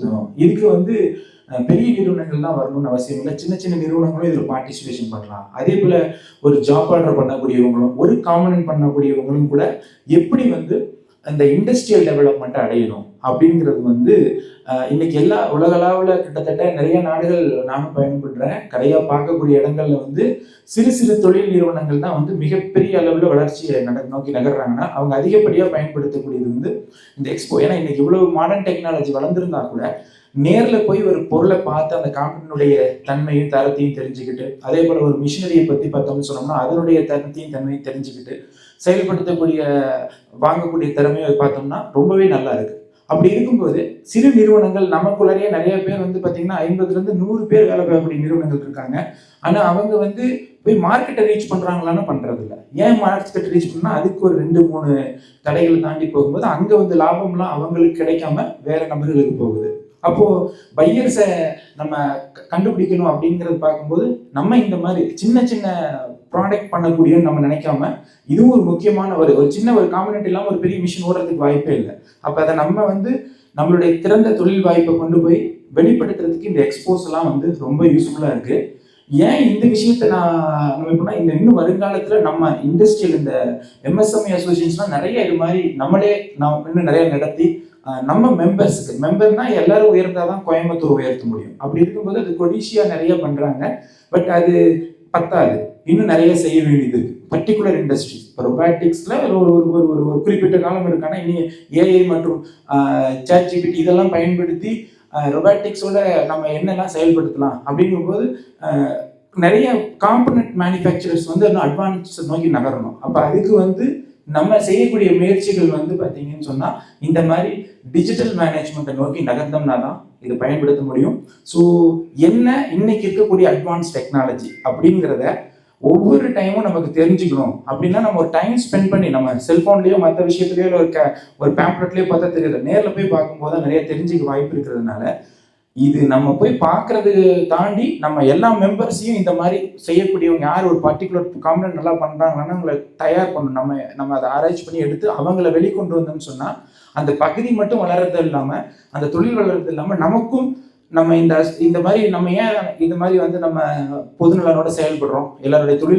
முக்கியத்துவம். இதுக்கு வந்து பெரிய நிறுவனங்கள் தான் வரணும்னு அவசியம் இல்லை. சின்ன சின்ன நிறுவனங்களும் இதில் பார்ட்டிசிபேஷன் பண்ணலாம். அதே போல ஒரு ஜாப் ஆர்டர் பண்ணக்கூடியவங்களும் ஒரு காம்பனன்ட் பண்ணக்கூடியவங்களும் கூட எப்படி வந்து அந்த இண்டஸ்ட்ரியல் டெவலப்மெண்ட்டை அடையணும் அப்படிங்கிறது வந்து இன்னைக்கு எல்லா உலகளவில் கிட்டத்தட்ட நிறைய நாடுகள் நானும் பயன்படுறேன். நிறையா பார்க்கக்கூடிய இடங்கள்ல வந்து சிறு சிறு தொழில் நிறுவனங்கள் தான் வந்து மிகப்பெரிய அளவில் வளர்ச்சியை நோக்கி நகர்றாங்கன்னா அவங்க அதிகப்படியாக பயன்படுத்தக்கூடியது வந்து இந்த எக்ஸ்போ. ஏன்னா இன்னைக்கு இவ்வளவு மாடர்ன் டெக்னாலஜி வளர்ந்துருந்தா கூட நேரில் போய் ஒரு பொருளை பார்த்து அந்த காம்பனியுடைய தன்மையும் தரத்தையும் தெரிஞ்சுக்கிட்டு, அதே போல ஒரு மிஷினரியை பற்றி பார்த்தோம்னு சொன்னோம்னா அதனுடைய தன்மையும் தெரிஞ்சுக்கிட்டு செயல்படுத்தக்கூடிய வாங்கக்கூடிய திறமையை பார்த்தோம்னா ரொம்பவே நல்லா இருக்கு. அப்படி இருக்கும்போது சிறு நிறுவனங்கள் நமக்குள்ளேயே நிறைய பேர் வந்து பார்த்தீங்கன்னா 50லேருந்து 100 பேர் வேலை பார்க்கக்கூடிய நிறுவனங்கள் இருக்காங்க. ஆனால் அவங்க வந்து போய் மார்க்கெட்டை ரீச் பண்ணுறாங்களான்னு பண்ணுறது இல்லை. ஏன் மார்க்கெட்டை ரீச் பண்ணால் அதுக்கு ஒரு 2-3 தடைகளை தாண்டி போகும்போது அங்கே வந்து லாபம்லாம் அவங்களுக்கு கிடைக்காம வேற நபர்களுக்கு போகுது. அப்போ பையர்ஸை நம்ம கண்டுபிடிக்கணும் அப்படிங்கிறது பார்க்கும்போது நம்ம இந்த மாதிரி சின்ன சின்ன ப்ராடக்ட் பண்ணக்கூடிய நம்ம நினைக்காம இதுவும் ஒரு முக்கியமான ஒரு சின்ன ஒரு காம்பனன்ட் இல்லாமல் ஒரு பெரிய மிஷின் ஓடுறதுக்கு வாய்ப்பே இல்லை. அப்போ அதை நம்ம வந்து நம்மளுடைய திறந்த தொழில் வாய்ப்பை கொண்டு போய் வெளிப்படுத்துறதுக்கு இந்த எக்ஸ்போஸ் எல்லாம் வந்து ரொம்ப யூஸ்ஃபுல்லாக இருக்கு. ஏன் இந்த விஷயத்த நம்ம எப்படின்னா இந்த இன்னும் வருங்காலத்தில் நம்ம இண்டஸ்ட்ரியல் இந்த MSME அசோசியேஷன்ஸ்லாம் நிறைய இது மாதிரி நம்மளே இன்னும் நிறைய நடத்தி நம்ம மெம்பர்னா எல்லாரும் உயர்ந்தாதான் கோயம்புத்தூர் உயர்த்த முடியும். அப்படி இருக்கும்போது அது கொடிஷியா நிறைய பண்றாங்க. பட் அது பத்தாது, இன்னும் நிறைய செய்ய வேண்டியது. பர்டிகுலர் இண்டஸ்ட்ரி இப்போ ரொபாட்டிக்ஸ்ல ஒரு குறிப்பிட்ட காலம் இருக்கானா இனி AI மற்றும் ChatGPT இதெல்லாம் பயன்படுத்தி ரொபாட்டிக்ஸோட நம்ம என்னெல்லாம் செயல்படுத்தலாம் அப்படிங்கும்போது நிறைய காம்பனன்ட் மேனுஃபேக்சரர்ஸ் வந்து இன்னும் அட்வான்ஸ் நோக்கி நகரணும். அப்போ அதுக்கு வந்து நம்ம செய்யக்கூடிய முயற்சிகள் வந்து பார்த்தீங்கன்னு சொன்னால் இந்த மாதிரி டிஜிட்டல் மேனேஜ்மெண்ட்டை நோக்கி நகர்ந்தோம்னா தான் இதை பயன்படுத்த முடியும். ஸோ என்ன இன்னைக்கு இருக்கக்கூடிய அட்வான்ஸ் டெக்னாலஜி அப்படிங்கிறத ஒவ்வொரு டைமும் நமக்கு தெரிஞ்சுக்கணும் அப்படின்னா நம்ம ஒரு டைம் ஸ்பெண்ட் பண்ணி நம்ம செல்ஃபோன்லேயோ மற்ற விஷயத்துலையோ ஒரு பேம்ப்ளெட்லேயோ பார்த்தா தெரியல, நேரில் போய் பார்க்கும்போது தான் நிறைய தெரிஞ்சுக்க வாய்ப்பு இருக்கிறதுனால இது நம்ம போய் பார்க்கறது தாண்டி நம்ம எல்லா மெம்பர்ஸையும் இந்த மாதிரி செய்யக்கூடியவங்க யார் ஒரு பர்டிகுலர் காம்பனன்ட் நல்லா பண்ணுறாங்கன்னா அவங்களை தயார் பண்ணணும். நம்ம அதை ஆராய்ச்சி பண்ணி எடுத்து அவங்கள வெளிக்கொண்டு வந்தோம்னு சொன்னால் அந்த பகுதி மட்டும் வளர்றது இல்லாமல் அந்த தொழில் வளர்றது இல்லாமல் நமக்கும் நம்ம இந்த மாதிரி நம்ம ஏன் இந்த மாதிரி வந்து நம்ம பொதுநலனோட செயல்படுறோம், எல்லாருடைய தொழில்